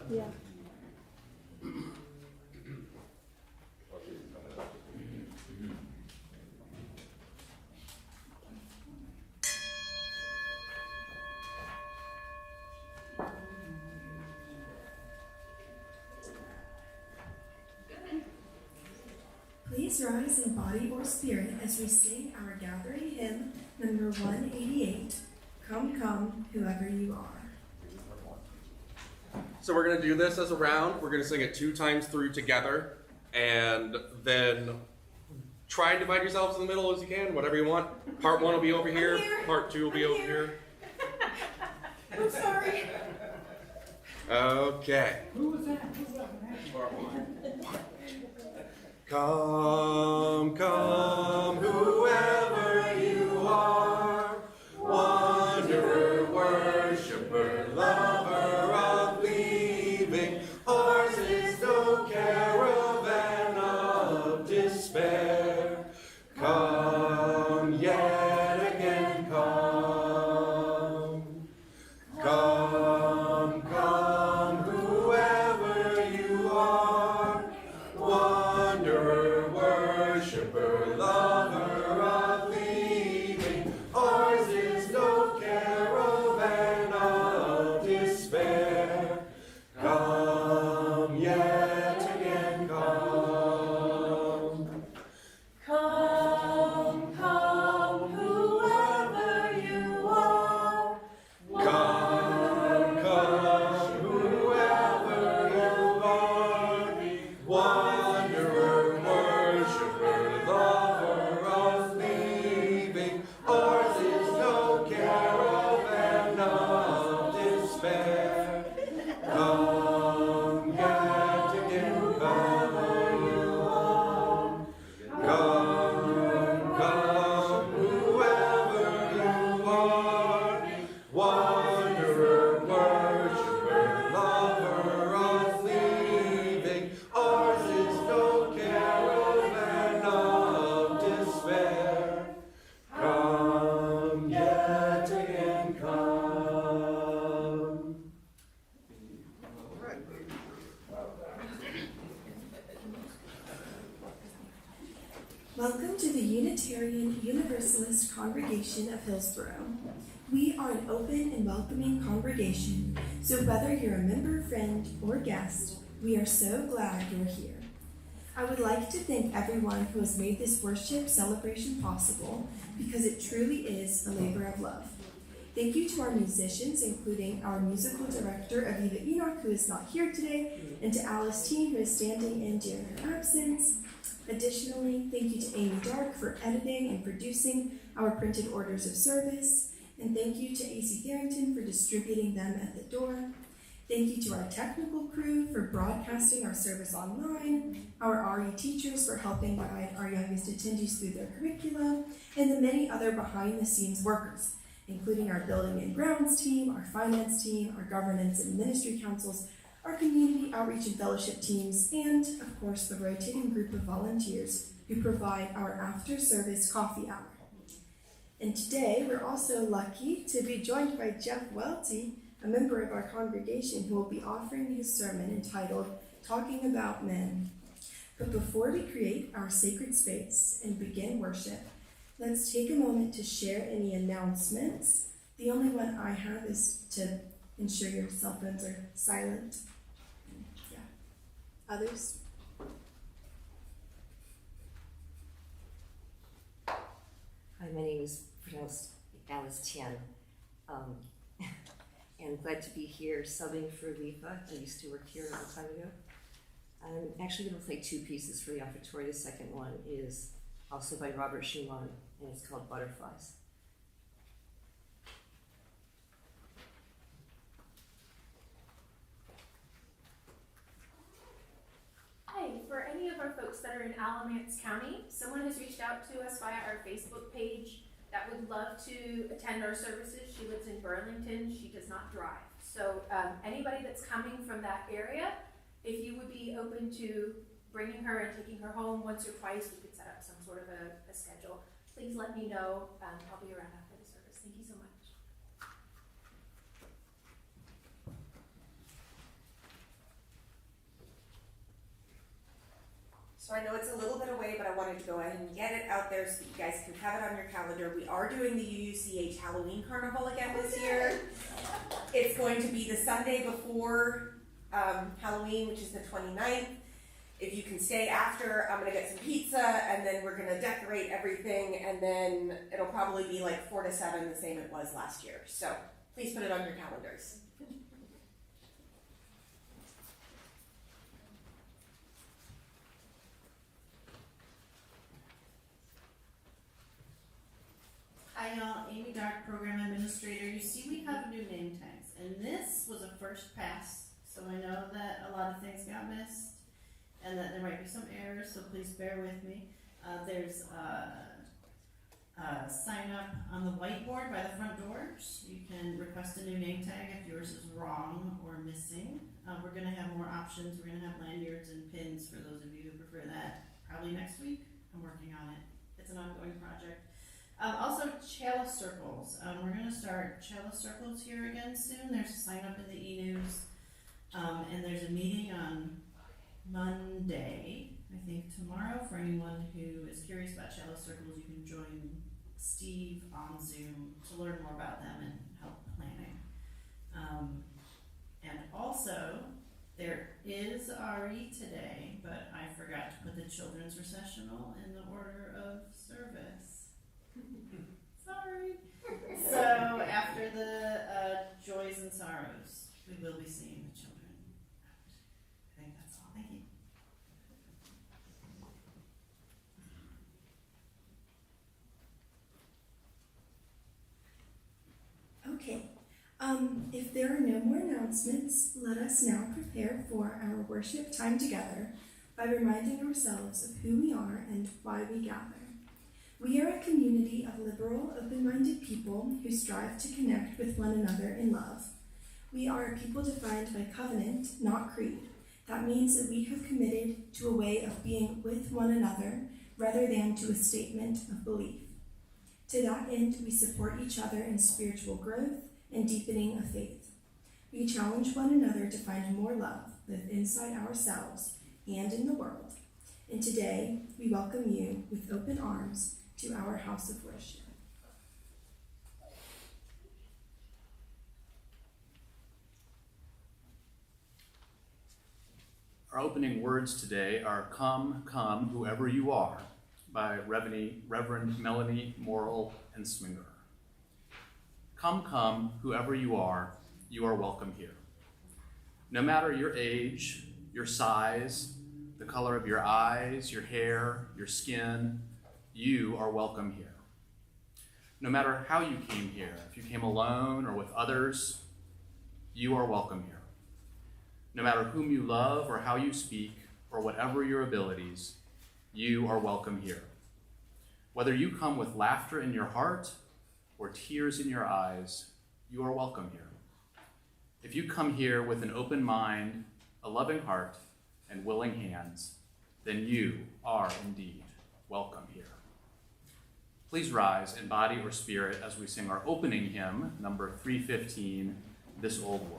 Yeah. Please rise in body or spirit as we sing our gathering hymn, number 188, Come, Come, Whoever You Are. So we're going to do this as a round. We're going to sing it 2 times through together, and then try and divide yourselves in the middle as you can, whatever you want. Part 1 will be over here. Part 2 will be over here. I'm sorry. Okay. Who was that? Part 1. Come, come, whoever you are, wanderer, worshiper, lover of leaving, ours is no caravan of despair. Come yet again, come. Come, come, whoever you are, wanderer, worshiper, lover of leaving, ours is no caravan of despair. Come yet again, come. Come, come, whoever you are. Come, come, whoever you are, wanderer, worshiper, lover of leaving, ours is no caravan of despair. Come yet again, whoever you are. Come, come, whoever you are, wanderer, worshiper, lover of leaving, ours is no caravan of despair. Come yet again, come. Welcome to the Unitarian Universalist congregation of Hillsborough. We are an open and welcoming congregation, so whether you're a member, friend, or guest, we are so glad you're here. I would like to thank everyone who has made this worship celebration possible, because it truly is a labor of love. Thank you to our musicians, including our musical director, Aviva Enoch, who is not here today, and to Alice Teen, who is standing in during her absence. Additionally, thank you to Amy Dark for editing and producing our printed orders of service, and thank you to AC Tharrington for distributing them at the door. Thank you to our technical crew for broadcasting our service online, our RE teachers for helping guide our youngest attendees through their curricula, and the many other behind-the-scenes workers, including our building and grounds team, our finance team, our governance and ministry councils, our community outreach and fellowship teams, and, of course, the rotating group of volunteers who provide our after-service coffee hour. And today, we're also lucky to be joined by Jeff Welty, a member of our congregation, who will be offering his sermon entitled, Talking About Men. But before we create our sacred space and begin worship, let's take a moment to share any announcements. The only one I have is to ensure your cell phones are silent. Yeah. Others? Hi, my name is pronounced Alice Tian, and glad to be here subbing for Lifa. I used to work here a long time ago. I'm actually going to play 2 pieces for the offertory. The second one is also by Robert Schumann, and it's called Butterflies. Hi, for any of our folks that are in Alamance County, someone has reached out to us via our Facebook page that would love to attend our services. She lives in Burlington. She does not drive. So anybody that's coming from that area, if you would be open to bringing her and taking her home once or twice, we could set up some sort of a schedule. Please let me know. I'll be around after the service. Thank you so much. So I know it's a little bit away, but I wanted to go ahead and get it out there so you guys can have it on your calendar. We are doing the UUCH Halloween Carnival again this year. It's going to be the Sunday before Halloween, which is the 29th. If you can stay after, I'm gonna get some pizza, and then we're gonna decorate everything, and then it'll probably be like 4 to 7, the same it was last year. So please put it on your calendars. Hi y'all, Amy Dark, Program Administrator. You see we have new name tags, and this was a first pass, so I know that a lot of things got missed, and that there might be some errors, so please bear with me. There's a sign up on the whiteboard by the front doors. You can request a new name tag if yours is wrong or missing. We're gonna have more options. We're gonna have lanyards and pins for those of you who prefer that, probably next week. I'm working on it. It's an ongoing project. Also, chalice circles. We're going to start chalice circles here again soon. There's a sign up in the e-news. And there's a meeting on Monday, I think tomorrow, for anyone who is curious about chalice circles. You can join Steve on Zoom to learn more about them and help planning. And also, there is RE today, but I forgot to put the children's recessional in the order of service. Sorry. So after the joys and sorrows, we will be seeing the children. I think that's all. Thank you. Okay. If there are no more announcements, let us now prepare for our worship time together by reminding ourselves of who we are and why we gather. We are a community of liberal, open-minded people who strive to connect with one another in love. We are a people defined by covenant, not creed. That means that we have committed to a way of being with one another rather than to a statement of belief. To that end, we support each other in spiritual growth and deepening of faith. We challenge one another to find more love, both inside ourselves and in the world. And today, we welcome you with open arms to our house of worship. Our opening words today are "Come, Come, Whoever You Are" by Reverend Melanie Morrill and Swinger. Come, come, whoever you are welcome here. No matter your age, your size, the color of your eyes, your hair, your skin, you are welcome here. No matter how you came here, if you came alone or with others, you are welcome here. No matter whom you love or how you speak or whatever your abilities, you are welcome here. Whether you come with laughter in your heart or tears in your eyes, you are welcome here. If you come here with an open mind, a loving heart, and willing hands, then you are indeed welcome here. Please rise in body or spirit as we sing our opening hymn, number 315, This Old World.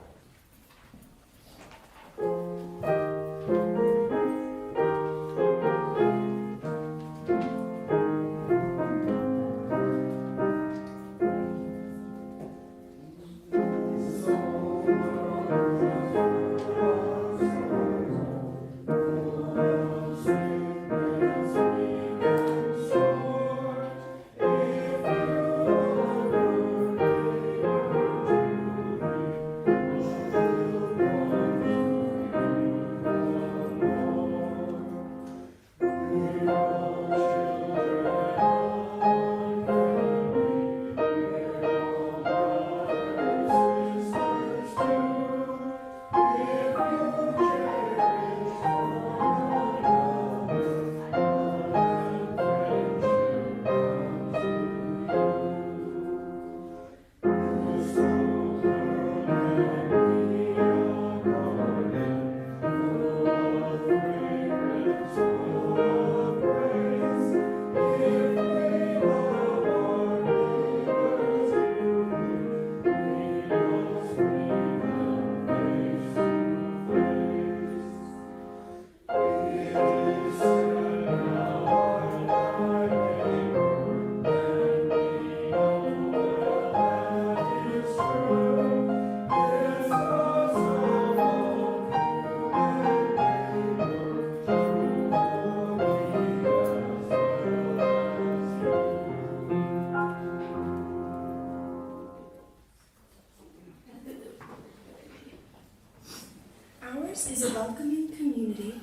Ours is a welcoming community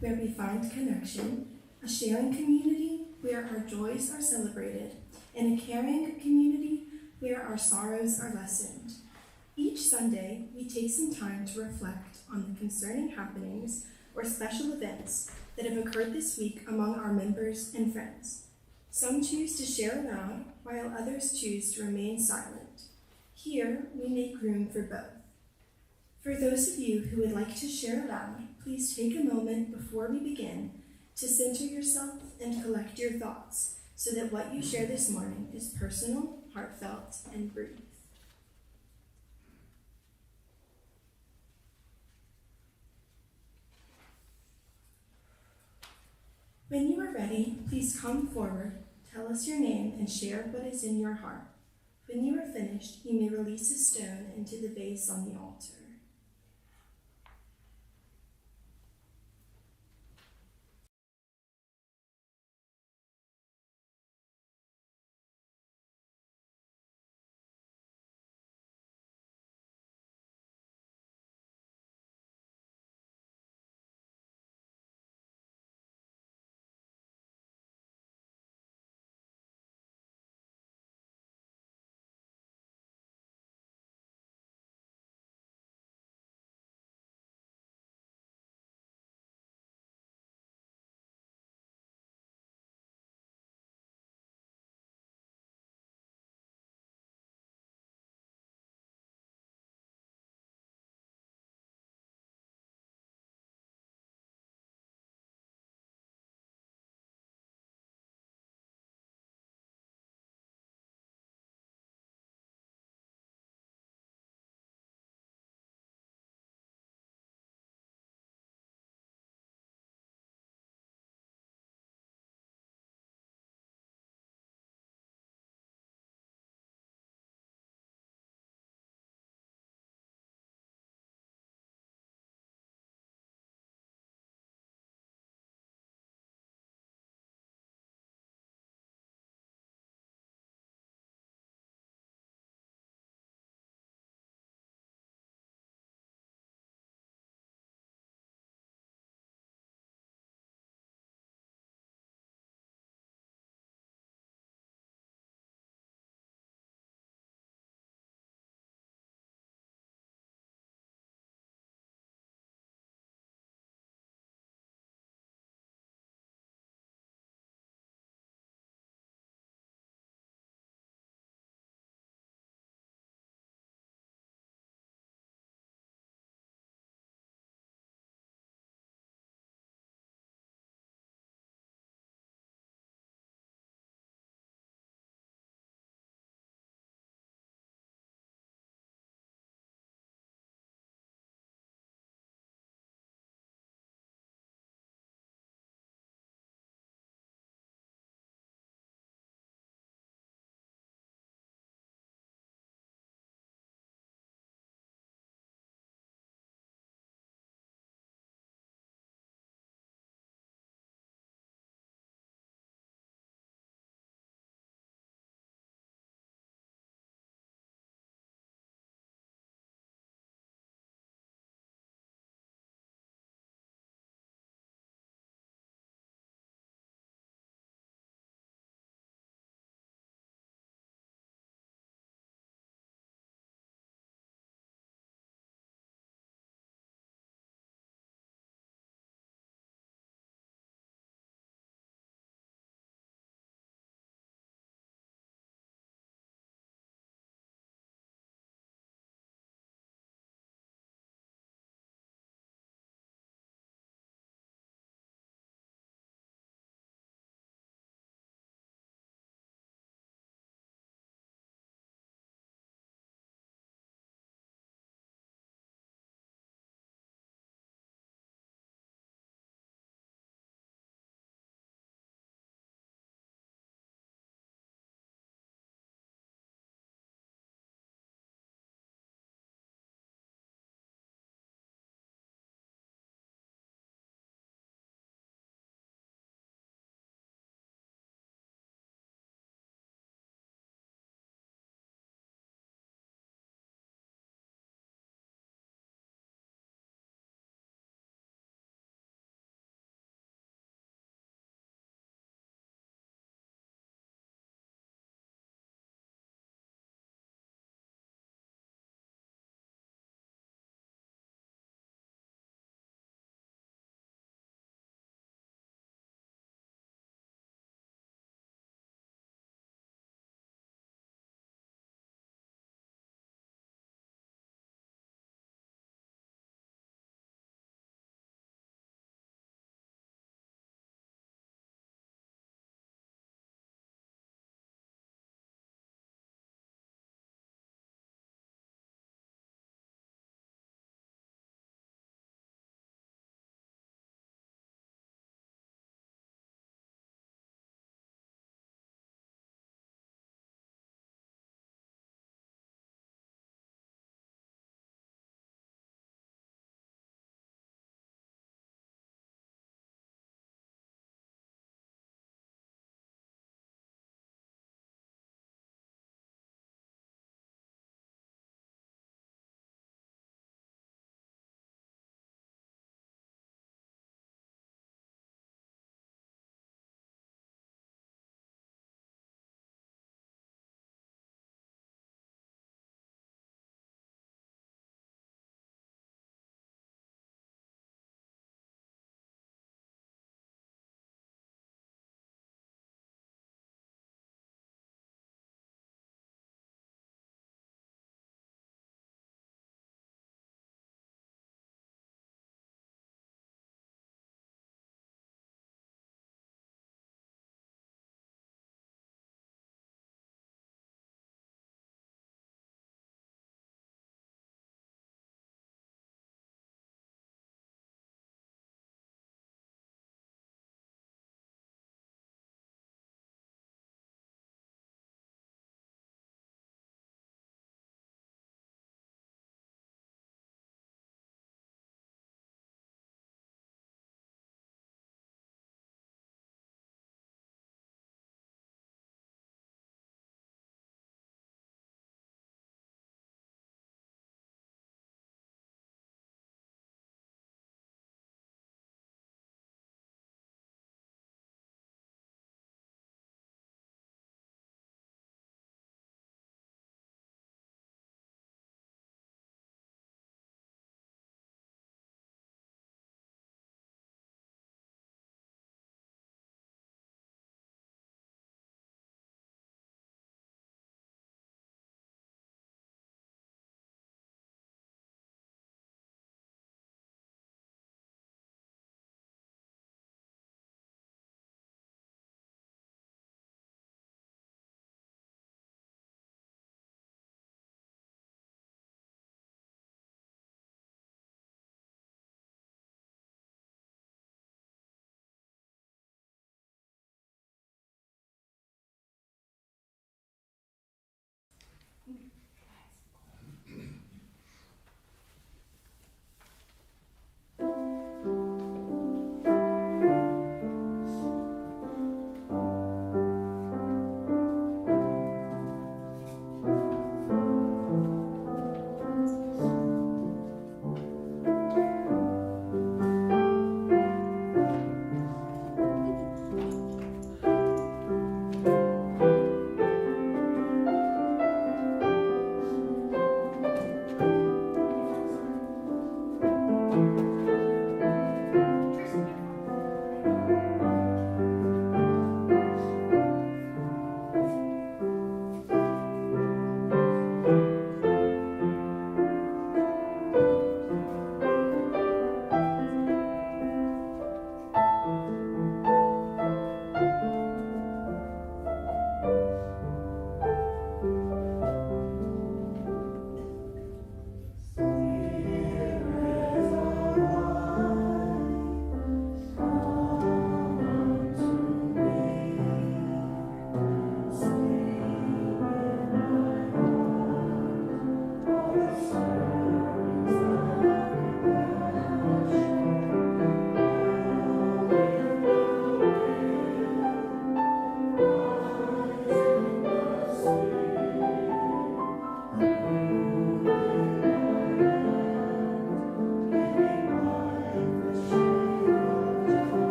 where we find connection, a sharing community where our joys are celebrated, and a caring community where our sorrows are lessened. Each Sunday, we take some time to reflect on the concerning happenings or special events that have occurred this week among our members and friends. Some choose to share aloud, while others choose to remain silent. Here, we make room for both. For those of you who would like to share aloud, please take a moment before we begin to center yourself and collect your thoughts so that what you share this morning is personal, heartfelt, and brief. When you are ready, please come forward, tell us your name, and share what is in your heart. When you are finished, you may release a stone into the vase on the altar.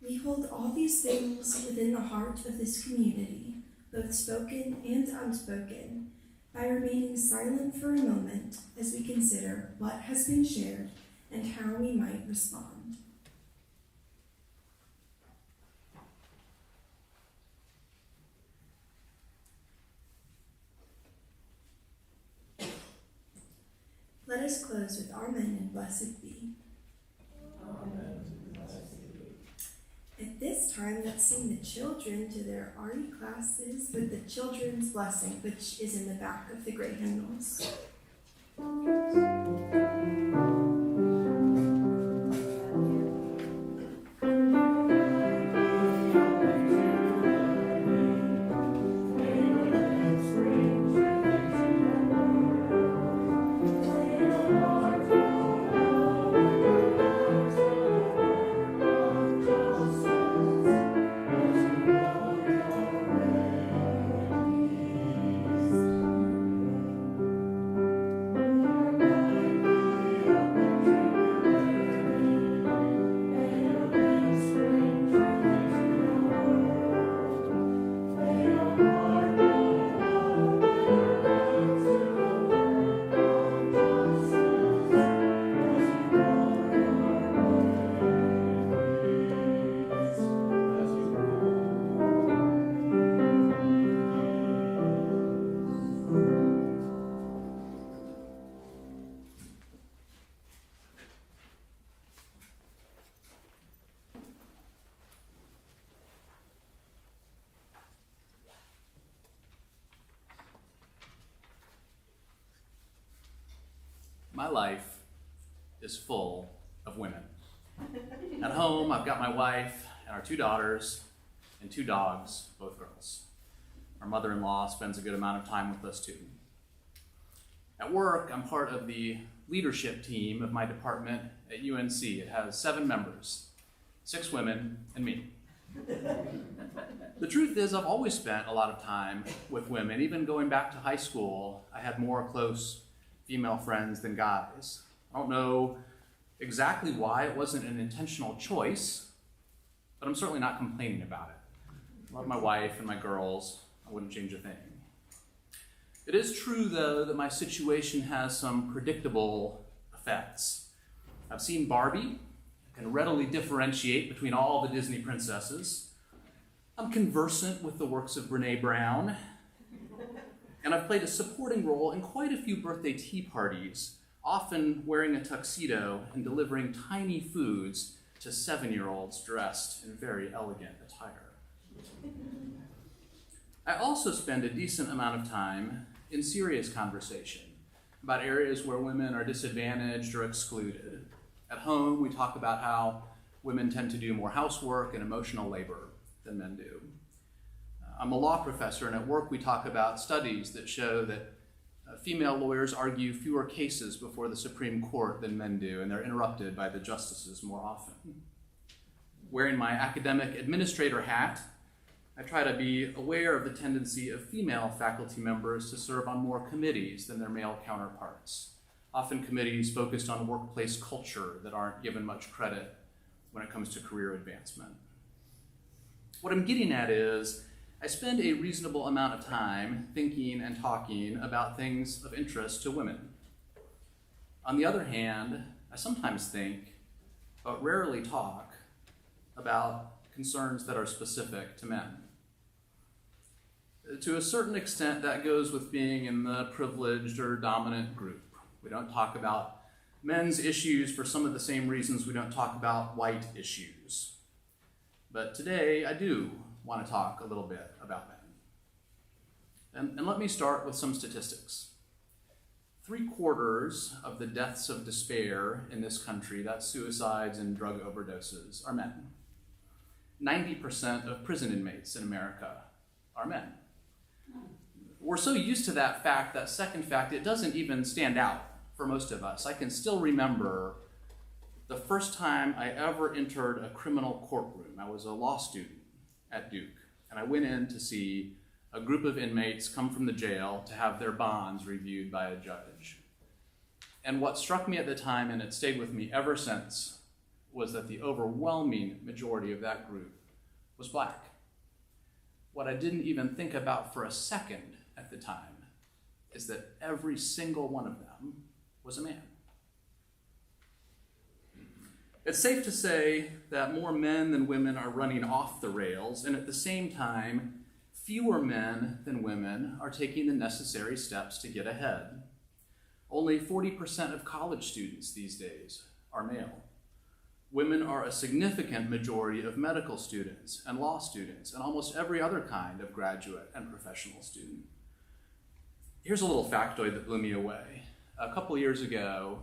We hold all these things within the heart of this community, both spoken and unspoken, by remaining silent for a moment as we consider what has been shared and how we might respond. Let us close with Amen and Blessed be. At this time, let's sing the children to their RE classes with the Children's Blessing, which is in the back of the gray hymnals. My life is full of women. At home, I've got my wife and our 2 daughters and 2 dogs, both girls. Our mother-in-law spends a good amount of time with us too. At work, I'm part of the leadership team of my department at UNC. It has 7 members, 6 women and me. The truth is, I've always spent a lot of time with women. Even going back to high school, I had more close female friends than guys. I don't know exactly why. It wasn't an intentional choice, but I'm certainly not complaining about it. I love my wife and my girls. I wouldn't change a thing. It is true, though, that my situation has some predictable effects. I've seen Barbie. I can readily differentiate between all the Disney princesses. I'm conversant with the works of Brené Brown. And I've played a supporting role in quite a few birthday tea parties, often wearing a tuxedo and delivering tiny foods to 7-year-olds dressed in very elegant attire. I also spend a decent amount of time in serious conversation about areas where women are disadvantaged or excluded. At home, we talk about how women tend to do more housework and emotional labor than men do. I'm a law professor, and at work we talk about studies that show that female lawyers argue fewer cases before the Supreme Court than men do, and they're interrupted by the justices more often. Wearing my academic administrator hat, I try to be aware of the tendency of female faculty members to serve on more committees than their male counterparts, often committees focused on workplace culture that aren't given much credit when it comes to career advancement. What I'm getting at is, I spend a reasonable amount of time thinking and talking about things of interest to women. On the other hand, I sometimes think, but rarely talk, about concerns that are specific to men. To a certain extent, that goes with being in the privileged or dominant group. We don't talk about men's issues for some of the same reasons we don't talk about white issues. But today I do want to talk a little bit about men. And let me start with some statistics. 3/4 of the deaths of despair in this country, that's suicides and drug overdoses, are men. 90% of prison inmates in America are men. We're so used to that fact, that second fact, it doesn't even stand out for most of us. I can still remember the first time I ever entered a criminal courtroom. I was a law student at Duke, and I went in to see a group of inmates come from the jail to have their bonds reviewed by a judge. And what struck me at the time, and it stayed with me ever since, was that the overwhelming majority of that group was black. What I didn't even think about for a second at the time is that every single one of them was a man. It's safe to say that more men than women are running off the rails, and at the same time, fewer men than women are taking the necessary steps to get ahead. Only 40% of college students these days are male. Women are a significant majority of medical students and law students and almost every other kind of graduate and professional student. Here's a little factoid that blew me away. A couple years ago,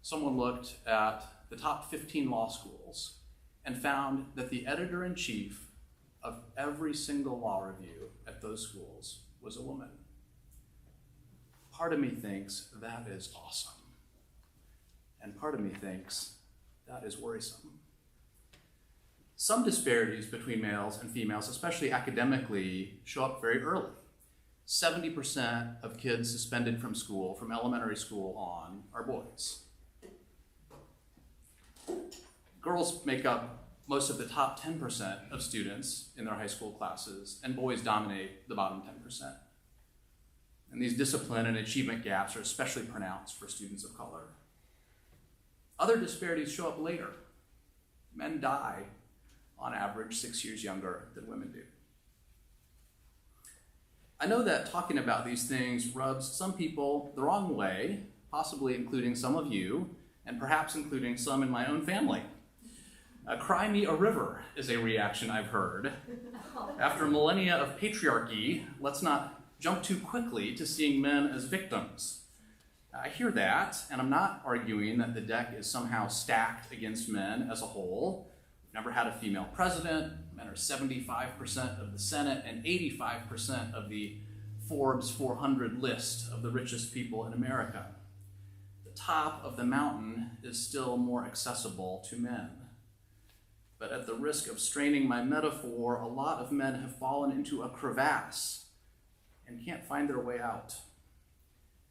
someone looked at the top 15 law schools and found that the editor-in-chief of every single law review at those schools was a woman. Part of me thinks that is awesome. And part of me thinks that is worrisome. Some disparities between males and females, especially academically, show up very early. 70% of kids suspended from school, from elementary school on, are boys. Girls make up most of the top 10% of students in their high school classes, and boys dominate the bottom 10%. And these discipline and achievement gaps are especially pronounced for students of color. Other disparities show up later. Men die, on average, 6 years younger than women do. I know that talking about these things rubs some people the wrong way, possibly including some of you, and perhaps including some in my own family. Cry me a river is a reaction I've heard. After millennia of patriarchy, let's not jump too quickly to seeing men as victims. I hear that, and I'm not arguing that the deck is somehow stacked against men as a whole. We've never had a female president. Men are 75% of the Senate and 85% of the Forbes 400 list of the richest people in America. The top of the mountain is still more accessible to men. But at the risk of straining my metaphor, a lot of men have fallen into a crevasse and can't find their way out.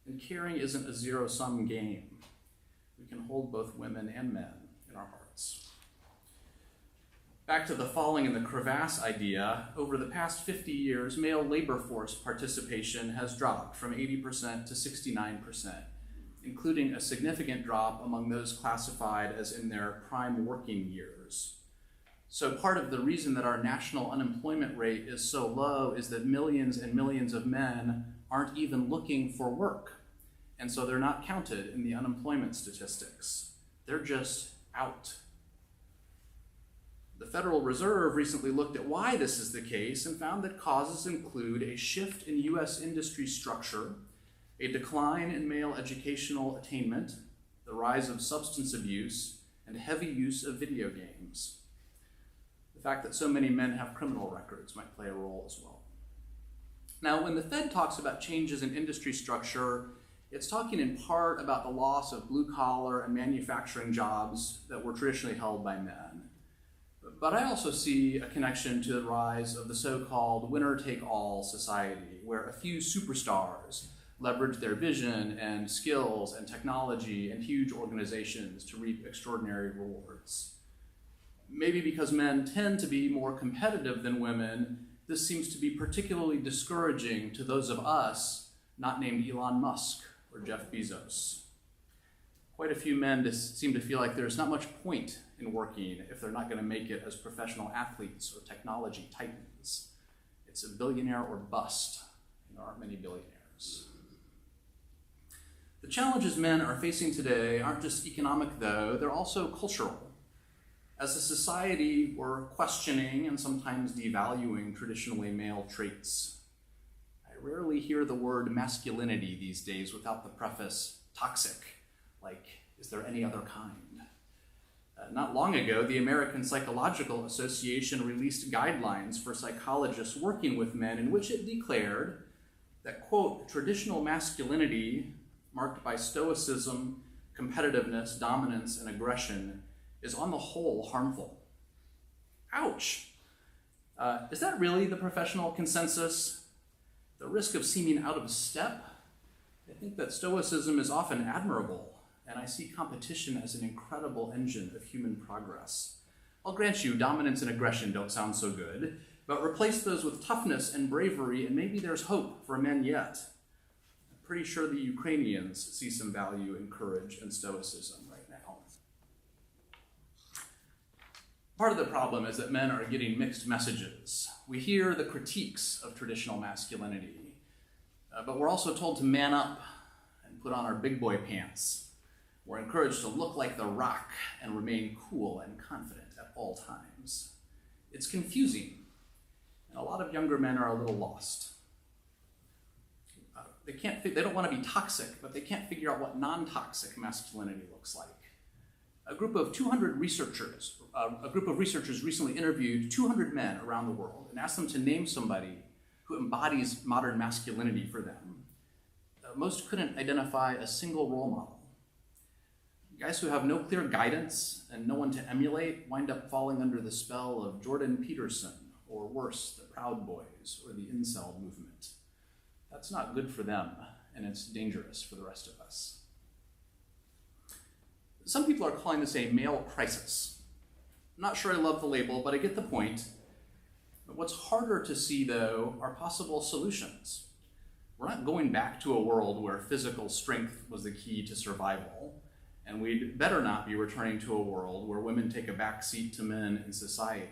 And caring isn't a zero-sum game. We can hold both women and men in our hearts. Back to the falling in the crevasse idea, over the past 50 years, male labor force participation has dropped from 80% to 69%, including a significant drop among those classified as in their prime working years. So part of the reason that our national unemployment rate is so low is that millions and millions of men aren't even looking for work. And so they're not counted in the unemployment statistics. They're just out. The Federal Reserve recently looked at why this is the case and found that causes include a shift in U.S. industry structure, a decline in male educational attainment, the rise of substance abuse, and heavy use of video games. The fact that so many men have criminal records might play a role as well. Now, when the Fed talks about changes in industry structure, it's talking in part about the loss of blue-collar and manufacturing jobs that were traditionally held by men. But I also see a connection to the rise of the so-called winner-take-all society, where a few superstars leverage their vision and skills and technology and huge organizations to reap extraordinary rewards. Maybe because men tend to be more competitive than women, this seems to be particularly discouraging to those of us not named Elon Musk or Jeff Bezos. Quite a few men just seem to feel like there's not much point in working if they're not going to make it as professional athletes or technology titans. It's a billionaire or bust, and there aren't many billionaires. The challenges men are facing today aren't just economic, though, they're also cultural. As a society, we're questioning and sometimes devaluing traditionally male traits. I rarely hear the word masculinity these days without the preface toxic, like, is there any other kind? Not long ago, the American Psychological Association released guidelines for psychologists working with men in which it declared that, quote, traditional masculinity marked by stoicism, competitiveness, dominance, and aggression is on the whole harmful. Ouch! Is that really the professional consensus? The risk of seeming out of step? I think that stoicism is often admirable, and I see competition as an incredible engine of human progress. I'll grant you, dominance and aggression don't sound so good, but replace those with toughness and bravery, and maybe there's hope for men yet. I'm pretty sure the Ukrainians see some value in courage and stoicism right now. Part of the problem is that men are getting mixed messages. We hear the critiques of traditional masculinity, but we're also told to man up and put on our big boy pants. We're encouraged to look like the Rock and remain cool and confident at all times. It's confusing, and a lot of younger men are a little lost. They don't want to be toxic, but they can't figure out what non-toxic masculinity looks like. A group of researchers recently interviewed 200 men around the world and asked them to name somebody who embodies modern masculinity for them. Most couldn't identify a single role model. Guys who have no clear guidance and no one to emulate wind up falling under the spell of Jordan Peterson, or worse, the Proud Boys, or the incel movement. That's not good for them, and it's dangerous for the rest of us. Some people are calling this a male crisis. I'm not sure I love the label, but I get the point. What's harder to see, though, are possible solutions. We're not going back to a world where physical strength was the key to survival, and we'd better not be returning to a world where women take a back seat to men in society.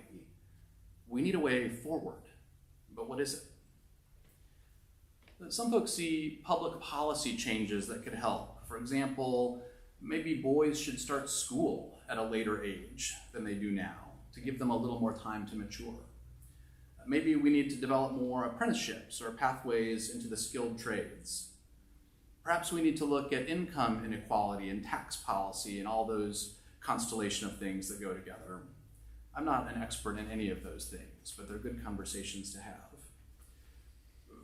We need a way forward, but what is it? Some folks see public policy changes that could help. For example, maybe boys should start school at a later age than they do now to give them a little more time to mature. Maybe we need to develop more apprenticeships or pathways into the skilled trades. Perhaps we need to look at income inequality and tax policy and all those constellation of things that go together. I'm not an expert in any of those things, but they're good conversations to have.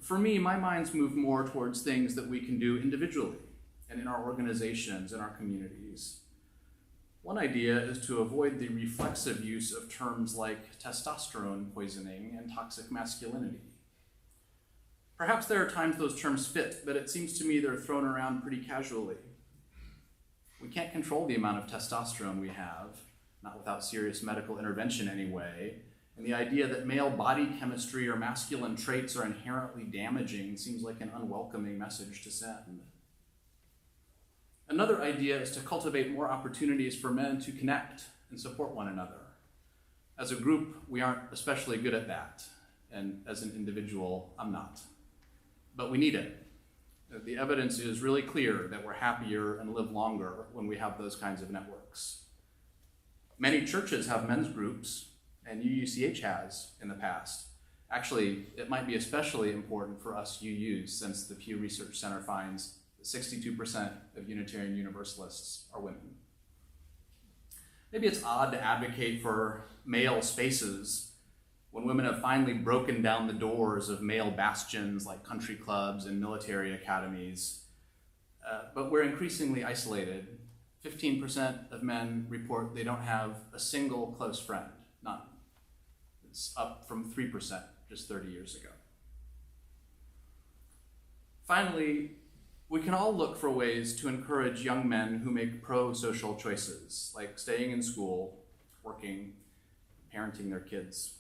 For me, my mind's moved more towards things that we can do individually and in our organizations and our communities. One idea is to avoid the reflexive use of terms like testosterone poisoning and toxic masculinity. Perhaps there are times those terms fit, but it seems to me they're thrown around pretty casually. We can't control the amount of testosterone we have, not without serious medical intervention anyway, and the idea that male body chemistry or masculine traits are inherently damaging seems like an unwelcoming message to send. Another idea is to cultivate more opportunities for men to connect and support one another. As a group, we aren't especially good at that, and as an individual, I'm not. But we need it. The evidence is really clear that we're happier and live longer when we have those kinds of networks. Many churches have men's groups, and UUCH has in the past. Actually, it might be especially important for us UUs since the Pew Research Center finds that 62% of Unitarian Universalists are women. Maybe it's odd to advocate for male spaces when women have finally broken down the doors of male bastions like country clubs and military academies. But we're increasingly isolated. 15% of men report they don't have a single close friend, none. It's up from 3% just 30 years ago. Finally, we can all look for ways to encourage young men who make pro-social choices, like staying in school, working, parenting their kids.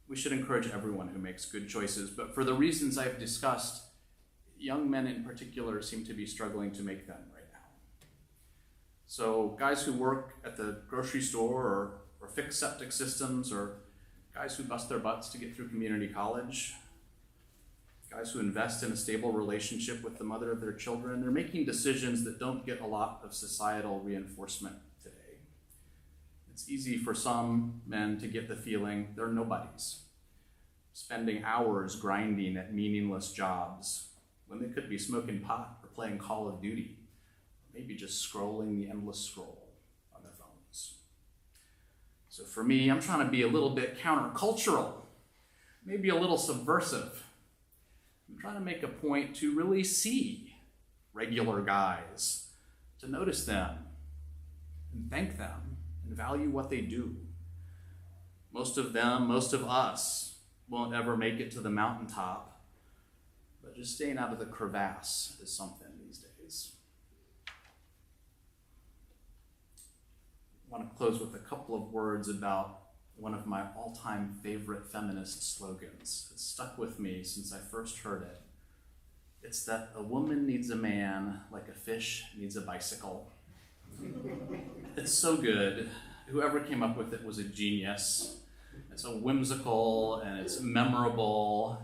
We should encourage everyone who makes good choices, but for the reasons I've discussed, young men in particular seem to be struggling to make them right now. So guys who work at the grocery store or fix septic systems, or guys who bust their butts to get through community college, guys who invest in a stable relationship with the mother of their children. They're making decisions that don't get a lot of societal reinforcement today. It's easy for some men to get the feeling they're nobodies, spending hours grinding at meaningless jobs when they could be smoking pot or playing Call of Duty, or maybe just scrolling the endless scroll on their phones. So for me, I'm trying to be a little bit countercultural, maybe a little subversive. I'm trying to make a point to really see regular guys, to notice them and thank them and value what they do. Most of them, most of us, won't ever make it to the mountaintop, but just staying out of the crevasse is something these days. I want to close with a couple of words about one of my all-time favorite feminist slogans. It's stuck with me since I first heard it. It's that a woman needs a man like a fish needs a bicycle. It's so good. Whoever came up with it was a genius. It's so whimsical and it's memorable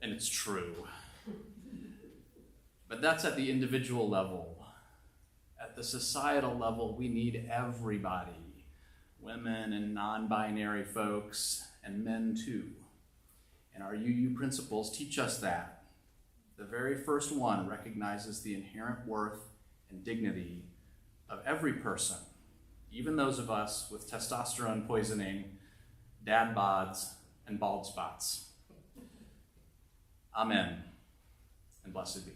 and it's true. But that's at the individual level. At the societal level, we need everybody. Women and non-binary folks, and men too. And our UU principles teach us that. The very first one recognizes the inherent worth and dignity of every person, even those of us with testosterone poisoning, dad bods, and bald spots. Amen, and blessed be.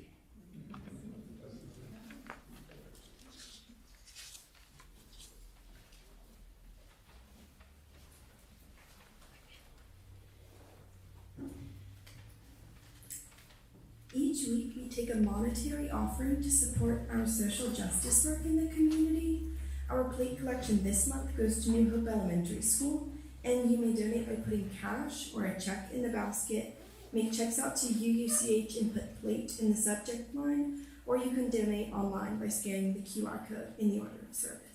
Each week, we take a monetary offering to support our social justice work in the community. Our plate collection this month goes to New Hope Elementary School, and you may donate by putting cash or a check in the basket. Make checks out to UUCH and put plate in the subject line, or you can donate online by scanning the QR code in the order of service.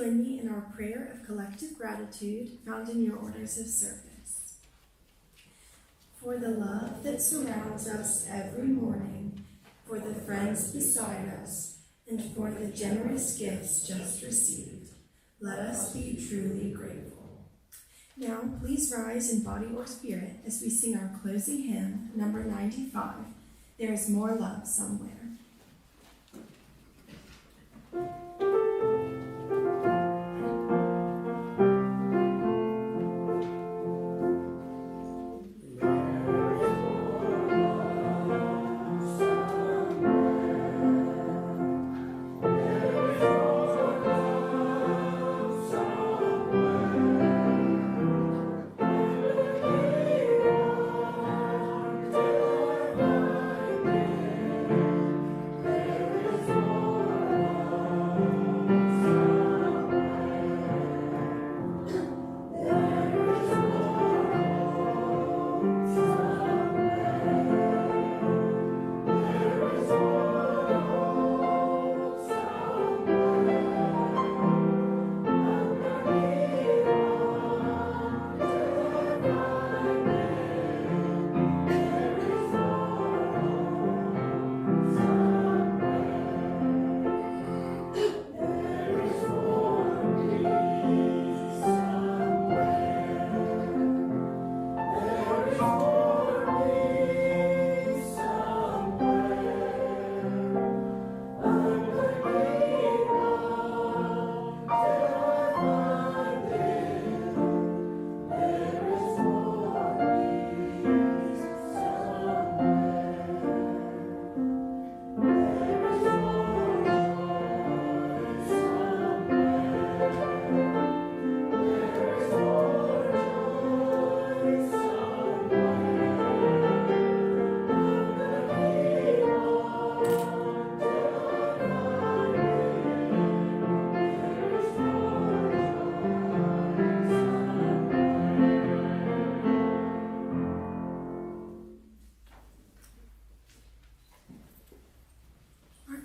join me in our prayer of collective gratitude found in your orders of service. For the love that surrounds us every morning, for the friends beside us, and for the generous gifts just received, let us be truly grateful. Now, please rise in body or spirit as we sing our closing hymn, number 95, There is More Love Somewhere.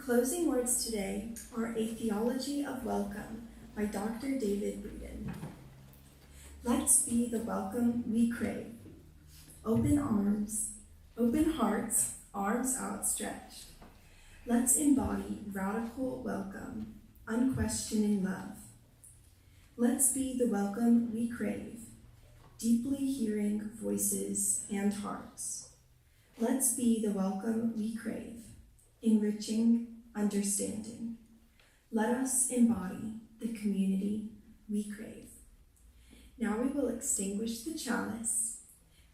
Closing words today are A Theology of Welcome by Dr. David Breeden. Let's be the welcome we crave. Open arms, open hearts, arms outstretched. Let's embody radical welcome, unquestioning love. Let's be the welcome we crave, deeply hearing voices and hearts. Let's be the welcome we crave, enriching understanding. Let us embody the community we crave. Now we will extinguish the chalice.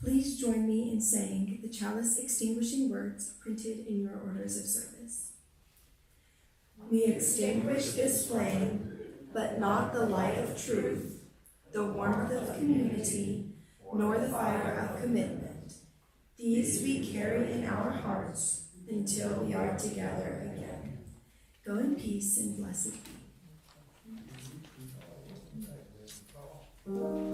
Please join me in saying the chalice extinguishing words printed in your orders of service. We extinguish this flame, but not the light of truth, the warmth of community, nor the fire of commitment. These we carry in our hearts until we are together again. Go in peace and blessed be.